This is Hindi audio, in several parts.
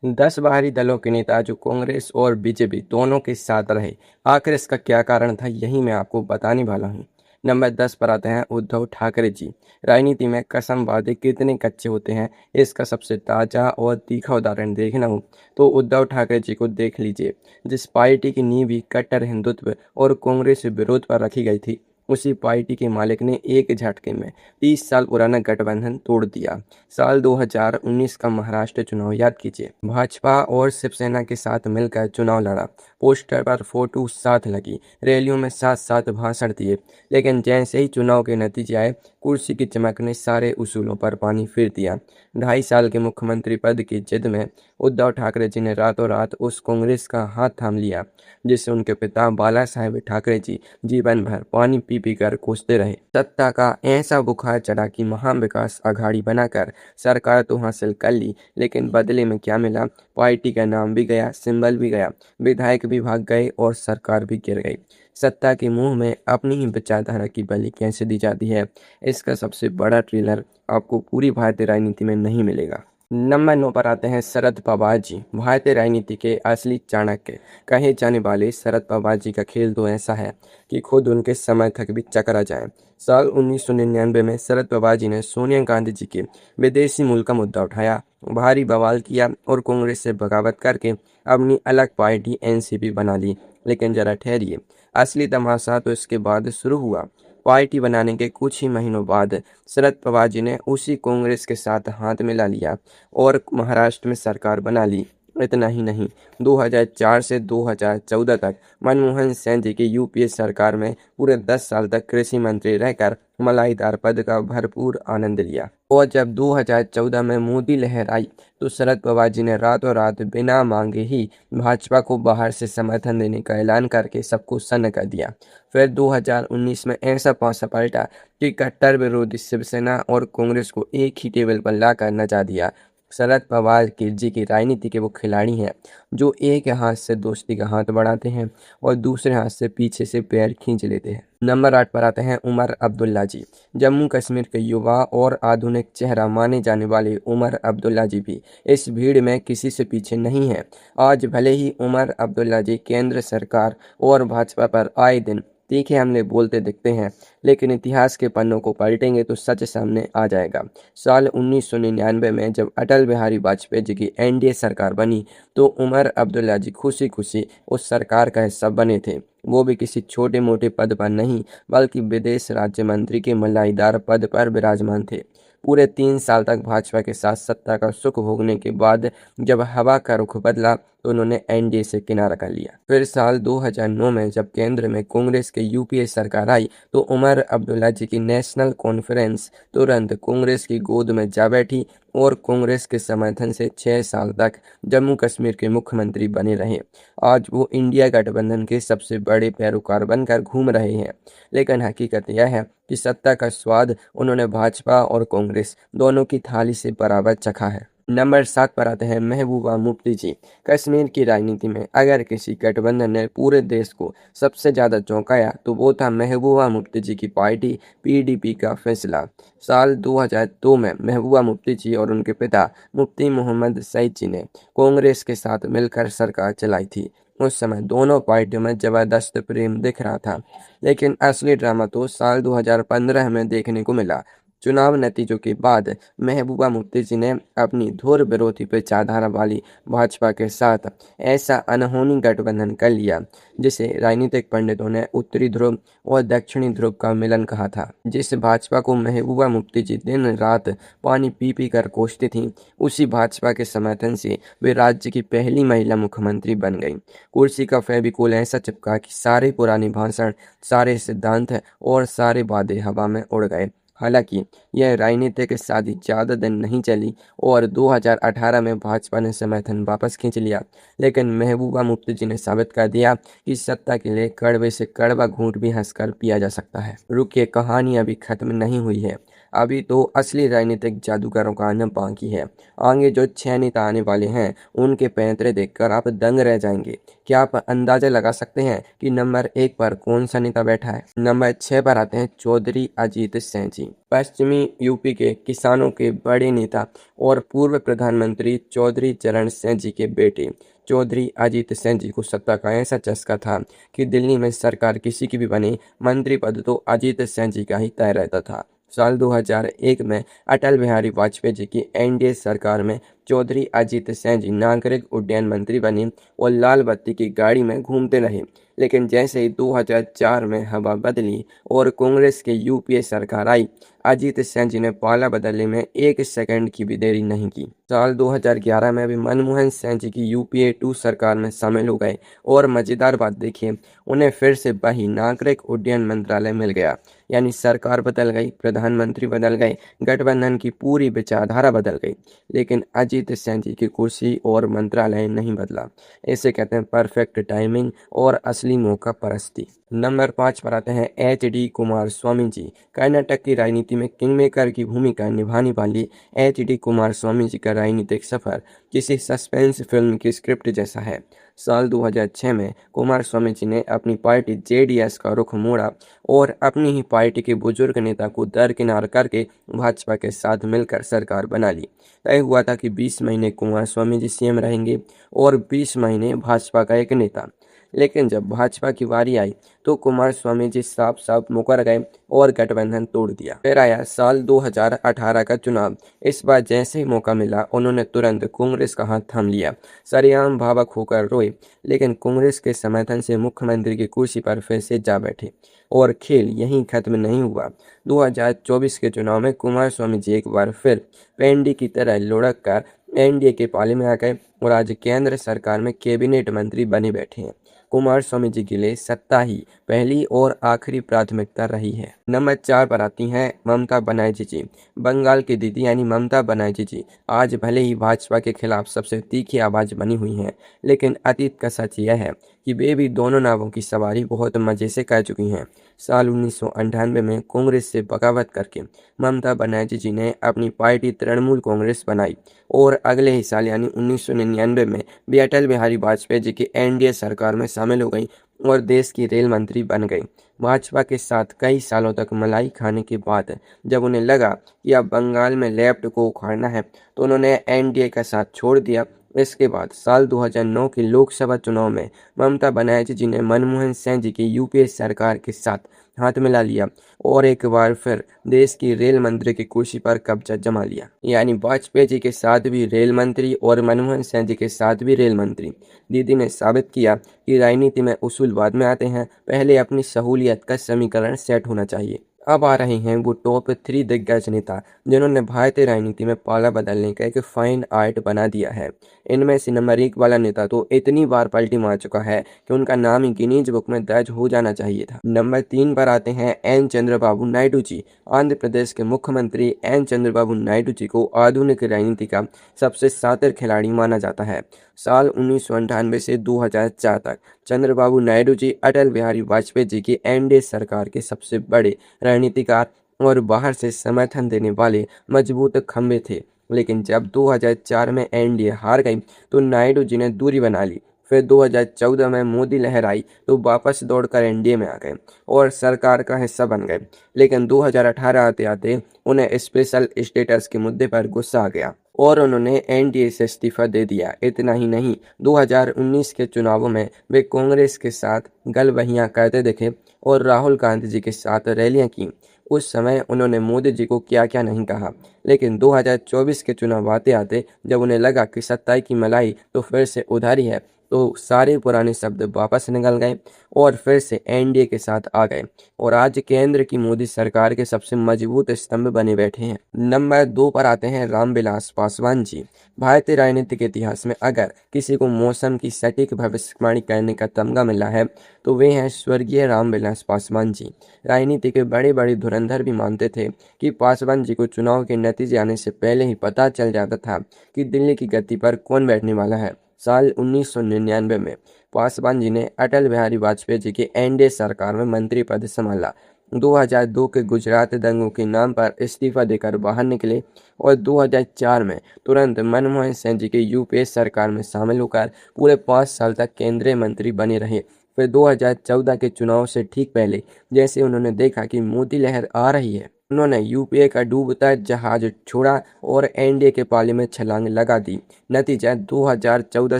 10 बाहरी दलों के नेता जो कांग्रेस और बीजेपी दोनों के साथ रहे, आखिर इसका क्या कारण था, यही मैं आपको बताने वाला हूँ। नंबर 10 पर आते हैं उद्धव ठाकरे जी। राजनीति में कसम वादे कितने कच्चे होते हैं, इसका सबसे ताज़ा और तीखा उदाहरण देखना हो तो उद्धव ठाकरे जी को देख लीजिए। जिस पार्टी की नींव भी कट्टर हिंदुत्व और कांग्रेस विरोध पर रखी गई थी, उसी पार्टी के मालिक ने एक झटके में 30 साल पुराना गठबंधन तोड़ दिया। साल 2019 का महाराष्ट्र चुनाव याद कीजिए। भाजपा और शिवसेना के साथ मिलकर चुनाव लड़ा, पोस्टर पर फोटो साथ लगी, रैलियों में साथ साथ भाषण दिए, लेकिन जैसे ही चुनाव के नतीजे आए, कुर्सी की चमक ने सारे उसूलों पर पानी फिर दिया। 2.5 साल के मुख्यमंत्री पद की जिद में उद्धव ठाकरे जी ने रातों रात उस कांग्रेस का हाथ थाम लिया जिससे उनके पिता बाला साहेब ठाकरे जी जीवन भर पानी पी पी कर कोसते रहे। सत्ता का ऐसा बुखार चढ़ा कि महा विकास अघाड़ी बनाकर सरकार तो हासिल कर ली, लेकिन बदले में क्या मिला? पार्टी का नाम भी गया, सिंबल भी गया, विधायक भी भाग गए और सरकार भी गिर गई। सत्ता के मुंह में अपनी ही विचारधारा की बलि कैसे दी जाती है, इसका सबसे बड़ा ट्रेलर आपको पूरी भारतीय राजनीति में नहीं मिलेगा। नंबर 9 पर आते हैं शरद पवार जी। भारतीय राजनीति के असली चाणक्य कहे जाने वाले शरद पवार जी का खेल तो ऐसा है कि खुद उनके समर्थक भी चकरा जाएं। साल 1999 में शरद पवार जी ने सोनिया गांधी जी के विदेशी मूल का मुद्दा उठाया, भारी बवाल किया और कांग्रेस से बगावत करके अपनी अलग पार्टी एनसीपी बना ली। लेकिन जरा ठहरिए, असली तमाशा तो इसके बाद शुरू हुआ। पार्टी बनाने के कुछ ही महीनों बाद शरद पवार जी ने उसी कांग्रेस के साथ हाथ मिला लिया और महाराष्ट्र में सरकार बना ली। इतना ही नहीं, 2004 से 2014 तक मनमोहन सिंह जी की यूपीए सरकार में पूरे 10 साल तक कृषि मंत्री रहकर मलाईदार पद का भरपूर आनंद लिया। और जब 2014 में मोदी लहर आई तो शरद पवार जी ने रातों रात बिना मांगे ही भाजपा को बाहर से समर्थन देने का ऐलान करके सबको सन्न कर दिया। फिर 2019 में ऐसा पासा पलटा कि कट्टर विरोधी शिवसेना और कांग्रेस को एक ही टेबल पर लाकर नचा दिया। शरद पवार की जी की राजनीति के वो खिलाड़ी हैं जो एक हाथ से दोस्ती का हाथ बढ़ाते हैं और दूसरे हाथ से पीछे से पैर खींच लेते हैं। नंबर 8 पर आते हैं उमर अब्दुल्ला जी। जम्मू कश्मीर के युवा और आधुनिक चेहरा माने जाने वाले उमर अब्दुल्ला जी भी इस भीड़ में किसी से पीछे नहीं है। आज भले ही उमर अब्दुल्ला जी केंद्र सरकार और भाजपा पर आए दिन तीखे हमले बोलते दिखते हैं, लेकिन इतिहास के पन्नों को पलटेंगे तो सच सामने आ जाएगा। साल 1999 में जब अटल बिहारी वाजपेयी जी की एनडीए सरकार बनी तो उमर अब्दुल्ला जी खुशी खुशी उस सरकार का हिस्सा बने थे। वो भी किसी छोटे मोटे पद पर नहीं, बल्कि विदेश राज्य मंत्री के मलाईदार पद पर विराजमान थे। पूरे 3 साल तक भाजपा के साथ सत्ता का सुख भोगने के बाद जब हवा का रुख बदला तो उन्होंने एनडीए से किनारा कर लिया। फिर साल 2009 में जब केंद्र में कांग्रेस के यूपीए सरकार आई तो उमर अब्दुल्ला जी की नेशनल कॉन्फ्रेंस तुरंत कांग्रेस की गोद में जा बैठी और कांग्रेस के समर्थन से 6 साल तक जम्मू कश्मीर के मुख्यमंत्री बने रहे। आज वो इंडिया गठबंधन के सबसे बड़े पैरोकार बनकर घूम रहे हैं, लेकिन हकीकत यह है कि सत्ता का स्वाद उन्होंने भाजपा और कांग्रेस दोनों की थाली से बराबर चखा है। नंबर 7 पर आते हैं महबूबा मुफ्ती जी। कश्मीर की राजनीति में अगर किसी गठबंधन ने पूरे देश को सबसे ज़्यादा चौंकाया तो वो था महबूबा मुफ्ती जी की पार्टी पीडीपी का फैसला। साल 2002 में महबूबा मुफ्ती जी और उनके पिता मुफ्ती मोहम्मद सईद जी ने कांग्रेस के साथ मिलकर सरकार चलाई थी। उस समय दोनों पार्टियों में जबरदस्त प्रेम दिख रहा था, लेकिन असली ड्रामा तो साल 2015 में देखने को मिला। चुनाव नतीजों के बाद महबूबा मुफ्ती जी ने अपनी धुर विरोधी विचारधारा वाली भाजपा के साथ ऐसा अनहोनी गठबंधन कर लिया जिसे राजनीतिक पंडितों ने उत्तरी ध्रुव और दक्षिणी ध्रुव का मिलन कहा था। जिस भाजपा को महबूबा मुफ्ती जी दिन रात पानी पी पी कर कोसती थी, उसी भाजपा के समर्थन से वे राज्य की पहली महिला मुख्यमंत्री बन गई। कुर्सी का फेविकोल ऐसा चिपका कि सारे पुराने भाषण, सारे सिद्धांत और सारे वादे हवा में उड़ गए। हालांकि यह राजनीतिक शादी ज़्यादा दिन नहीं चली और 2018 में भाजपा ने समर्थन वापस खींच लिया, लेकिन महबूबा मुफ्ती जी ने साबित कर दिया कि सत्ता के लिए कड़वे से कड़वा घूंट भी हंसकर पिया जा सकता है। रुकिए, कहानी अभी खत्म नहीं हुई है। अभी तो असली राजनीतिक जादूगरों का आना बाकी है। आगे जो 6 नेता आने वाले हैं उनके पैंतरे देखकर आप दंग रह जाएंगे। क्या आप अंदाजा लगा सकते हैं कि नंबर 1 पर कौन सा नेता बैठा है? नंबर 6 पर आते हैं चौधरी अजीत सिंह जी। पश्चिमी यूपी के किसानों के बड़े नेता और पूर्व प्रधानमंत्री चौधरी चरण सिंह जी के बेटे चौधरी अजीत सिंह जी को सत्ता का ऐसा चस्का था कि दिल्ली में सरकार किसी की भी बने, मंत्री पद तो अजीत सिंह जी का ही तय रहता था। साल 2001 में अटल बिहारी वाजपेयी जी की एनडीए सरकार में चौधरी अजीत सिंह जी नागरिक उड्डयन मंत्री बने और लाल बत्ती की गाड़ी में घूमते रहे। लेकिन जैसे ही 2004 में हवा बदली और कांग्रेस के यूपीए सरकार आई, अजीत सिंह जी ने पाला बदलने में 1 सेकंड की भी देरी नहीं की। साल 2011 में भी मनमोहन सिंह जी की यूपीए 2 सरकार में शामिल हो गए और मजेदार बात देखिए, उन्हें फिर से वही नागरिक उड्डयन मंत्रालय मिल गया। यानी सरकार बदल गई, प्रधानमंत्री बदल गए, गठबंधन की पूरी विचारधारा बदल गई, लेकिन अजीत सिंह जी की कुर्सी और मंत्रालय नहीं बदला। इसे कहते हैं परफेक्ट टाइमिंग और असली मौका परस्ती। नंबर 5 पर आते हैं HD कुमार स्वामी जी। कर्नाटक की राजनीति में किंग मेकर की भूमिका निभाने वाली HD कुमार स्वामी जी का राजनीतिक सफर किसी सस्पेंस फिल्म की स्क्रिप्ट जैसा है। साल 2006 में कुमार स्वामी जी ने अपनी पार्टी JDS का रुख मोड़ा और अपनी ही पार्टी के बुजुर्ग नेता को दरकिनार करके भाजपा के साथ मिलकर सरकार बना ली। तय हुआ था कि 20 महीने कुमार स्वामी जी सीएम रहेंगे और 20 महीने भाजपा का एक नेता। लेकिन जब भाजपा की बारी आई तो कुमार स्वामी जी साफ साफ मुकर गए और गठबंधन तोड़ दिया। फिर आया साल 2018 का चुनाव। इस बार जैसे ही मौका मिला उन्होंने तुरंत कांग्रेस का हाथ थाम लिया, सरेआम भावुक होकर रोए, लेकिन कांग्रेस के समर्थन से मुख्यमंत्री की कुर्सी पर फिर से जा बैठे और खेल यहीं खत्म नहीं हुआ। 2024 के चुनाव में कुमार स्वामी जी एक बार फिर पेंडी की तरह लुढ़क कर एनडीए के पाले में आ गए और आज केंद्र सरकार में कैबिनेट मंत्री बने बैठे हैं। कुमार स्वामी जी के लिए सत्ता ही पहली और आखिरी प्राथमिकता रही है। नंबर 4 पर आती हैं ममता बनर्जी जी। बंगाल की दीदी यानी ममता बनर्जी जी आज भले ही भाजपा के खिलाफ सबसे तीखी आवाज बनी हुई हैं, लेकिन अतीत का सच यह है कि वे भी दोनों नावों की सवारी बहुत मजे से कर चुकी हैं। साल 1998 में कांग्रेस से बगावत करके ममता बनर्जी जी ने अपनी पार्टी तृणमूल कांग्रेस बनाई और अगले ही साल यानी 1999 में भी अटल बिहारी वाजपेयी जी की एनडीए सरकार में शामिल हो गई और देश की रेल मंत्री बन गई। भाजपा के साथ कई सालों तक मलाई खाने के बाद जब उन्हें लगा कि अब बंगाल में लेफ्ट को उखाड़ना है तो उन्होंने एनडीए का साथ छोड़ दिया। इसके बाद साल 2009 के लोकसभा चुनाव में ममता बनर्जी जी ने मनमोहन सिंह जी की यूपीए सरकार के साथ हाथ मिला लिया और एक बार फिर देश की रेल मंत्री की कुर्सी पर कब्जा जमा लिया। यानी वाजपेयी जी के साथ भी रेल मंत्री और मनमोहन सिंह जी के साथ भी रेल मंत्री। दीदी ने साबित किया कि राजनीति में उसूल बाद में आते हैं, पहले अपनी सहूलियत का समीकरण सेट होना चाहिए। अब आ रहे हैं वो टॉप 3 दिग्गज नेता जिन्होंने भारतीय राजनीति में पाला बदलने का एक फाइन आर्ट बना दिया है। इनमें से नंबर 1 वाला नेता तो इतनी बार पलटी मार चुका है कि उनका नाम ही गिनीज बुक में दर्ज हो जाना चाहिए था। नंबर 3 पर आते हैं एन चंद्रबाबू नायडू जी। आंध्र प्रदेश के मुख्यमंत्री एन चंद्रबाबू नायडू जी को आधुनिक राजनीति का सबसे शातिर खिलाड़ी माना जाता है। साल 1998 से 2004 तक चंद्रबाबू नायडू जी अटल बिहारी वाजपेयी जी की एनडीए सरकार के सबसे बड़े रणनीतिकार और बाहर से समर्थन देने वाले मजबूत खंभे थे। लेकिन जब 2004 में एनडीए हार गई तो नायडू जी ने दूरी बना ली। फिर 2014 में मोदी लहर आई तो वापस दौड़कर एनडीए में आ गए और सरकार का हिस्सा बन गए। लेकिन 2018 आते आते उन्हें स्पेशल स्टेटस के मुद्दे पर गुस्सा आ गया और उन्होंने एनडीए से इस्तीफा दे दिया। इतना ही नहीं, 2019 के चुनावों में वे कांग्रेस के साथ गलबहियां करते दिखे और राहुल गांधी जी के साथ रैलियां की। उस समय उन्होंने मोदी जी को क्या क्या नहीं कहा, लेकिन 2024 के चुनाव आते आते जब उन्हें लगा कि सत्ताई की मलाई तो फिर से उधारी है, तो सारे पुराने शब्द वापस निकल गए और फिर से एनडीए के साथ आ गए और आज केंद्र की मोदी सरकार के सबसे मजबूत स्तंभ बने बैठे हैं। नंबर 2 पर आते हैं रामविलास पासवान जी। भारतीय राजनीति के इतिहास में अगर किसी को मौसम की सटीक भविष्यवाणी करने का तमगा मिला है तो वे हैं स्वर्गीय रामविलास पासवान जी। राजनीति के बड़े बड़े धुरंधर भी मानते थे कि पासवान जी को चुनाव के नतीजे आने से पहले ही पता चल जाता था कि दिल्ली की गद्दी पर कौन बैठने वाला है। साल 1999 में पासवान जी ने अटल बिहारी वाजपेयी जी की एनडीए सरकार में मंत्री पद संभाला 2002 के गुजरात दंगों के नाम पर इस्तीफा देकर बाहर निकले और 2004 में तुरंत मनमोहन सिंह जी की यूपीए सरकार में शामिल होकर पूरे 5 साल तक केंद्रीय मंत्री बने रहे। फिर 2014 के चुनाव से ठीक पहले जैसे उन्होंने देखा कि मोदी लहर आ रही है, उन्होंने यूपीए का डूबता जहाज छोड़ा और एनडीए के पाले में छलांग लगा दी। नतीजा 2014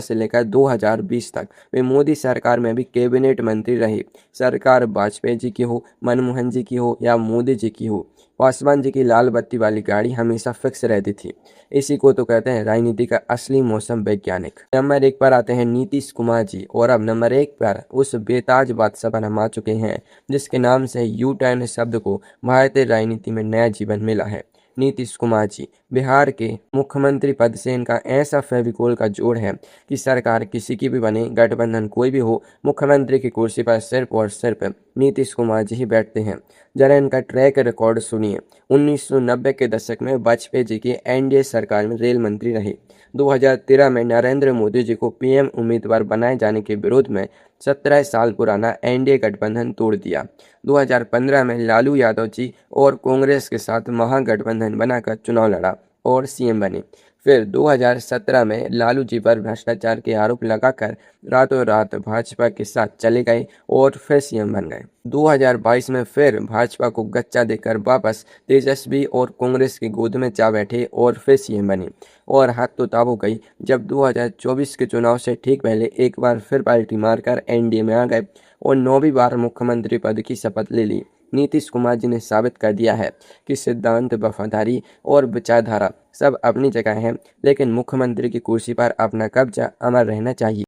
से लेकर 2020 तक वे मोदी सरकार में भी कैबिनेट मंत्री रहे। सरकार वाजपेयी जी की हो, मनमोहन जी की हो या मोदी जी की हो, पासवान जी की लाल बत्ती वाली गाड़ी हमेशा फिक्स रहती थी। इसी को तो कहते हैं राजनीति का असली मौसम वैज्ञानिक। नंबर 1 पर आते हैं नीतीश कुमार जी, और अब नंबर 1 पर उस बेताज बादशाह पर हम आ चुके हैं जिसके नाम से यू टर्न शब्द को भारतीय राजनीति में नया जीवन मिला है। नीतीश कुमार जी बिहार के मुख्यमंत्री पद से इनका ऐसा फेविकोल का जोड़ है कि सरकार किसी की भी बने, गठबंधन कोई भी हो, मुख्यमंत्री की कुर्सी पर सिर्फ और सिर्फ नीतीश कुमार जी ही बैठते हैं। जरा इनका ट्रैक रिकॉर्ड सुनिए। 1990 के दशक में वाजपेयी जी की एनडीए सरकार में रेल मंत्री रहे। 2013 में नरेंद्र मोदी जी को पीएम उम्मीदवार बनाए जाने के विरोध में 17 साल पुराना एनडीए गठबंधन तोड़ दिया। 2015 में लालू यादव जी और कांग्रेस के साथ महागठबंधन बनाकर चुनाव लड़ा और सीएम बने। फिर 2017 में लालू जी पर भ्रष्टाचार के आरोप लगाकर रातों रात भाजपा के साथ चले गए और फिर सीएम बन गए। 2022 में फिर भाजपा को गच्चा देकर वापस तेजस्वी और कांग्रेस की गोद में जा बैठे और फिर सीएम बने। और हाथ तो तब हो गई जब 2024 के चुनाव से ठीक पहले एक बार फिर पार्टी मारकर एनडीए में आ गए और 9वीं बार मुख्यमंत्री पद की शपथ ले ली। नीतीश कुमार जी ने साबित कर दिया है कि सिद्धांत, वफादारी और विचारधारा सब अपनी जगह है, लेकिन मुख्यमंत्री की कुर्सी पर अपना कब्जा अमर रहना चाहिए।